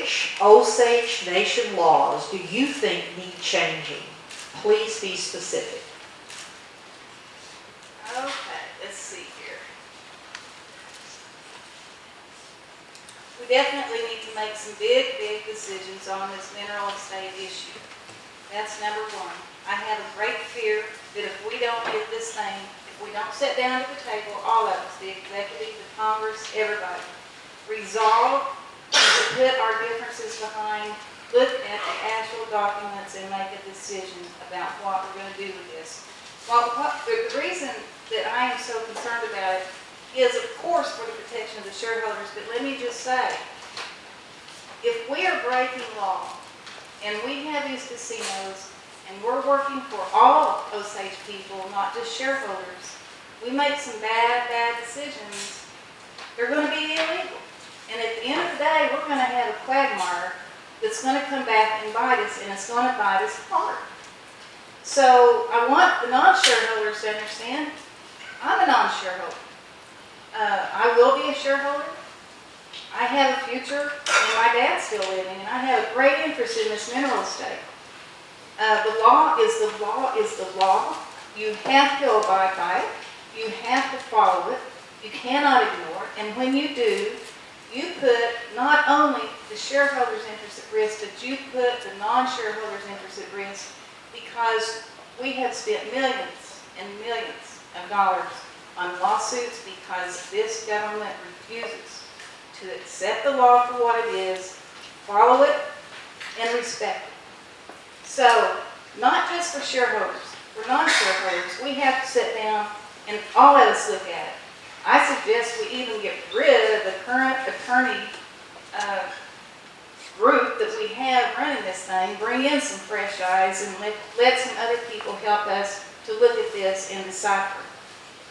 which Osage Nation laws do you think need changing? Please be specific. Okay, let's see here. We definitely need to make some big decisions on this mineral estate issue. That's number one. I have a great fear that if we don't get this thing, if we don't sit down at the table, all of us, the executive, the Congress, everybody, resolve to put our differences behind, look at the actual documents and make a decision about what we're going to do with this. Well, the reason that I am so concerned about it is, of course, for the protection of the shareholders, but let me just say, if we are breaking law and we have these casinos and we're working for all Osage people, not just shareholders, we make some bad decisions, they're going to be illegal. And at the end of the day, we're going to have a quagmire that's going to come back and bite us, and it's going to bite us hard. So I want the non-shareholders to understand, I'm a non-shareholder. I will be a shareholder. I have a future, and my dad's still living, and I have a great interest in this mineral estate. The law is the law is the law. You have to abide by it. You have to follow it. You cannot ignore it. And when you do, you put not only the shareholders' interest at risk, but you put the non-shareholders' interest at risk, because we have spent millions and millions of dollars on lawsuits because this government refuses to accept the law for what it is, follow it, and respect it. So, not just for shareholders, for non-shareholders, we have to sit down and all of us look at it. I suggest we even get rid of the current attorney group that we have running this thing, bring in some fresh eyes, and let some other people help us to look at this and decipher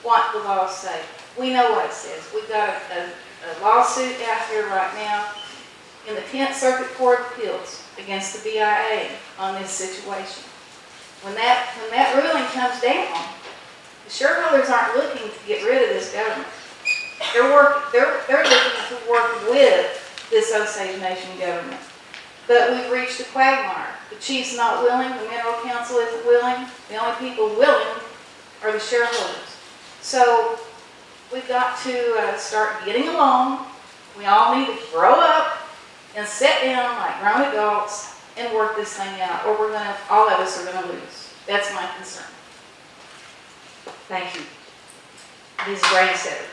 what the laws say. We know what it says. We've got a lawsuit out here right now in the 10th Circuit Court of Appeals against the BIA on this situation. When that ruling comes down, the shareholders aren't looking to get rid of this government. They're looking to work with this Osage Nation government. But we've reached a quagmire. The chief's not willing, the Mineral Council isn't willing, the only people willing are the shareholders. So we've got to start getting along. We all need to grow up and sit down like grown adults and work this thing out, or all of us are going to lose. That's my concern. Thank you. Ms. Branstetter.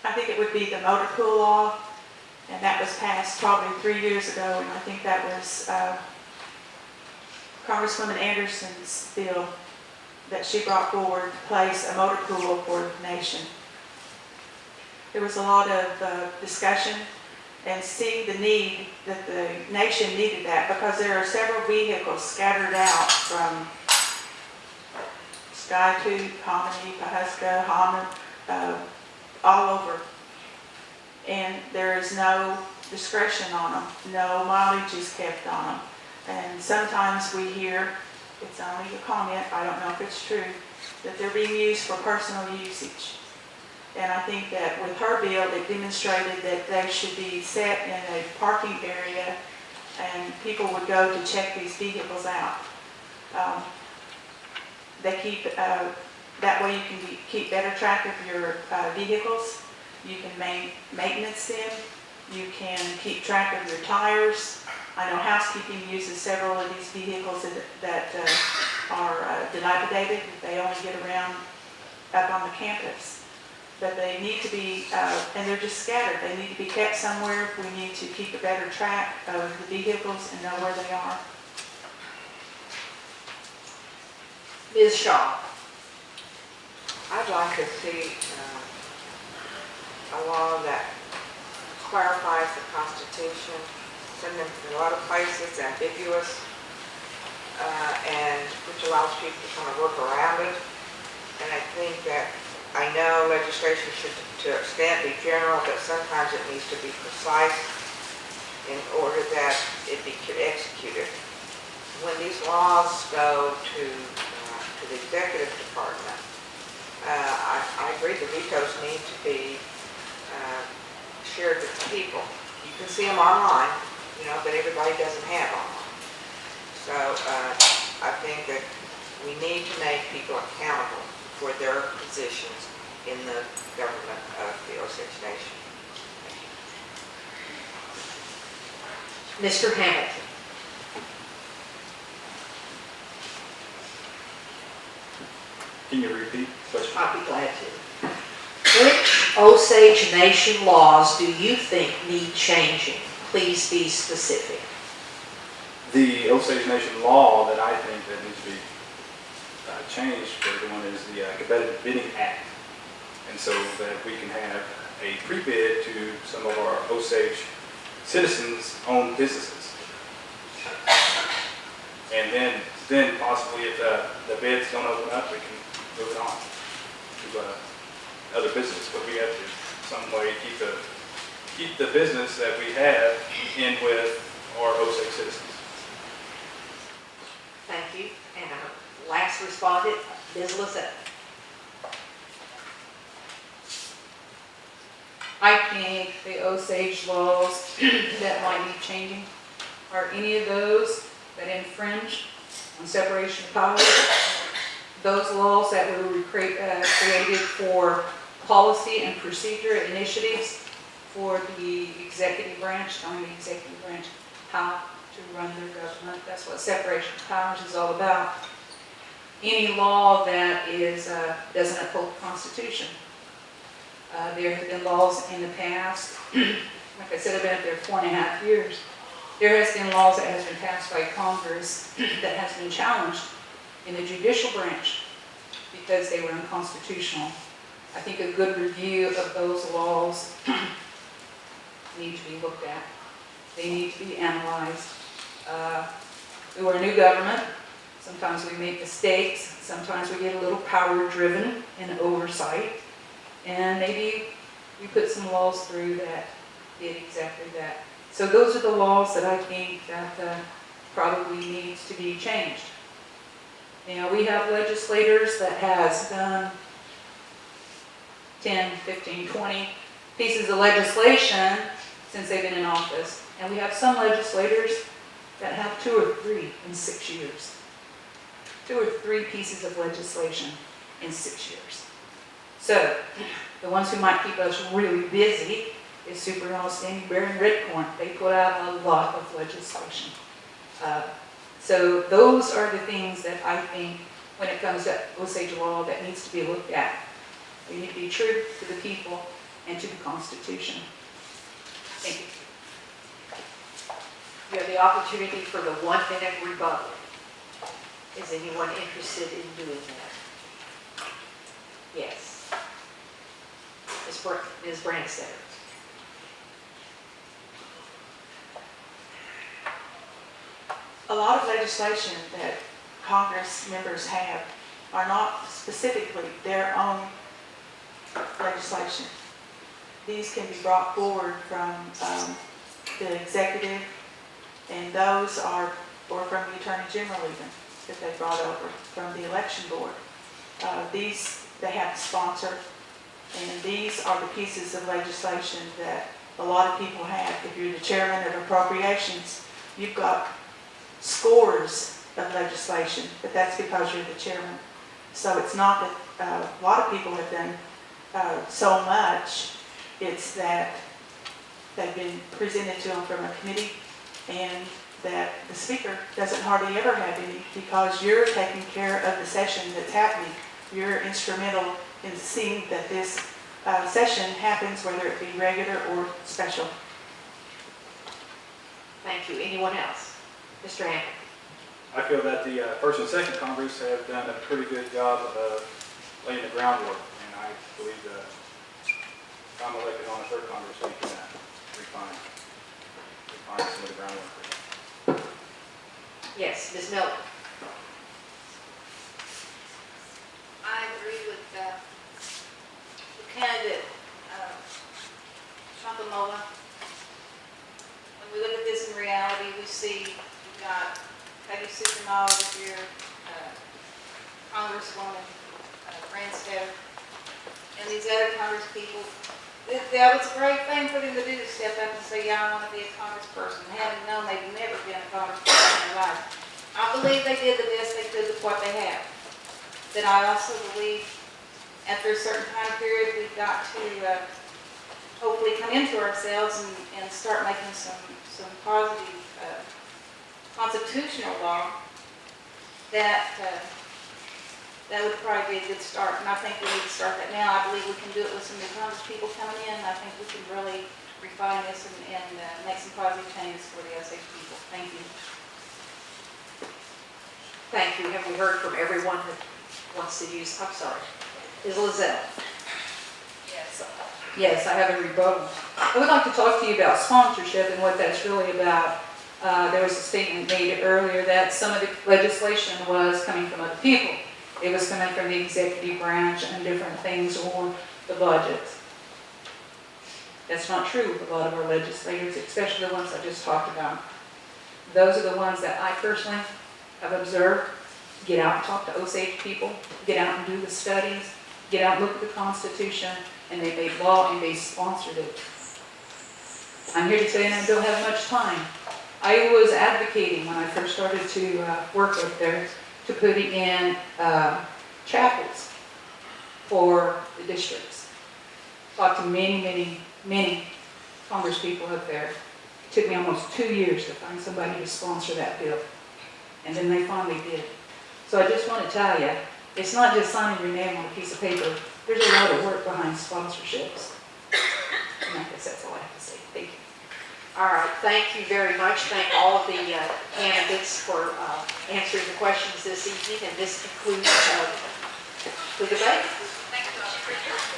I think it would be the motor pool law, and that was passed probably 3 years ago, and I think that was Congresswoman Anderson's bill that she brought forward to place a motor pool for the nation. There was a lot of discussion and seeing the need that the nation needed that, because there are several vehicles scattered out from Skytooth, Hominy, Pahuska, Hammond, all over. And there is no discretion on them, no mileage is kept on them. And sometimes we hear, it's only a comment, I don't know if it's true, that they're being used for personal usage. And I think that with her bill, it demonstrated that they should be set in a parking area and people would go to check these vehicles out. They keep, that way you can keep better track of your vehicles. You can maintenance them. You can keep track of your tires. I know housekeeping uses several of these vehicles that are dilapidated. They only get around up on the campus. But they need to be, and they're just scattered. They need to be kept somewhere. We need to keep a better track of the vehicles and know where they are. Ms. Shaw. I'd like to see a law that clarifies the Constitution. In a lot of places, ambiguous, and which allows people to kind of work around it. And I think that, I know legislation should to an extent be general, but sometimes it needs to be precise in order that it be executed. When these laws go to the executive department, I agree the vetoes need to be shared with the people. You can see them online, but everybody doesn't have online. So I think that we need to make people accountable for their positions in the government of the Osage Nation. Mr. Hamilton. Can you repeat the question? I'll be glad to. Which Osage Nation laws do you think need changing? Please be specific. The Osage Nation law that I think that needs to be changed for everyone is the Competitive Bidding Act. And so that we can have a pre-bid to some of our Osage citizens-owned businesses. And then possibly if the bids don't open up, we can move it on to other business. But we have to some way keep the business that we have in with our Osage citizens. Thank you. And our last respondent, Ms. Lazelle. I think the Osage laws that might be changing are any of those that infringe on separation of powers. Those laws that were created for policy and procedure initiatives for the executive branch, telling the executive branch how to run their government. That's what separation of powers is all about. Any law that doesn't uphold the Constitution. There have been laws in the past, like I said, I've been up there 4.5 years. There has been laws that has been passed by Congress that has been challenged in the judicial branch because they were unconstitutional. I think a good review of those laws need to be looked at. They need to be analyzed. We were a new government. Sometimes we make mistakes. Sometimes we get a little power-driven in oversight. And maybe we put some laws through that did exactly that. So those are the laws that I think that probably needs to be changed. We have legislators that has done 10, 15, 20 pieces of legislation since they've been in office. And we have some legislators that have 2 or 3 in 6 years. 2 or 3 pieces of legislation in 6 years. So, the ones who might keep us really busy is Superintendent Standing Bear and Redcorn. They put out a lot of legislation. So those are the things that I think, when it comes to Osage law, that needs to be looked at. We need to be true to the people and to the Constitution. Thank you. You have the opportunity for the 1-minute rebuttal. Is anyone interested in doing that? Yes. Ms. Branstetter. A lot of legislation that Congress members have are not specifically their own legislation. These can be brought forward from the executive, and those are, or from the Attorney General even, that they brought over from the election board. These they have to sponsor, and these are the pieces of legislation that a lot of people have. If you're the chairman of appropriations, you've got scores of legislation, but that's because you're the chairman. So it's not that a lot of people have done so much. It's that they've been presented to them from a committee, and that the speaker doesn't hardly ever have any, because you're taking care of the session that's happening. You're instrumental in seeing that this session happens, whether it be regular or special. Thank you. Anyone else? Mr. Hamilton. I feel that the first and second Congress have done a pretty good job of laying the groundwork, and I believe that if I'm elected on the third Congress, we can refine some of the groundwork. Yes, Ms. Miller. I agree with the candidate, Shantamola. When we look at this in reality, we see we've got Peggy Supermall over here, Congresswoman Branstetter, and these other Congress people That was a great thing for them to do, to step up and say, yeah, I want to be a congressperson. Having known they've never been a congressperson in their life. I believe they did the best they could with what they have. But I also believe after a certain time period, we've got to hopefully come into ourselves and start making some positive constitutional law that would probably be a good start. And I think we need to start that now. I believe we can do it with some new Congress people coming in. I think we can really refine this and make some positive changes for the Osage people. Thank you. Thank you. Have we heard from everyone that wants to use, I'm sorry, Ms. Lazelle? Yes, I have a rebuttal. I would like to talk to you about sponsorship and what that's really about. There was a statement made earlier that some of the legislation was coming from other people. It was coming from the executive branch and different things or the budget. That's not true with a lot of our legislators, especially the ones I just talked about. Those are the ones that I personally have observed. Get out and talk to Osage people, get out and do the studies, get out and look at the Constitution, and they made law and they sponsored it. I'm here to tell you I don't have much time. I was advocating when I first started to work up there to putting in chapels for the districts. Talked to many Congress people up there. It took me almost 2 years to find somebody to sponsor that bill. And then they finally did. So I just want to tell you, it's not just signing your name on a piece of paper. There's a lot of work behind sponsorships. And I guess that's all I have to say. Thank you. All right, thank you very much. Thank all of the candidates for answering the questions this evening, and this concludes the debate. Thank you.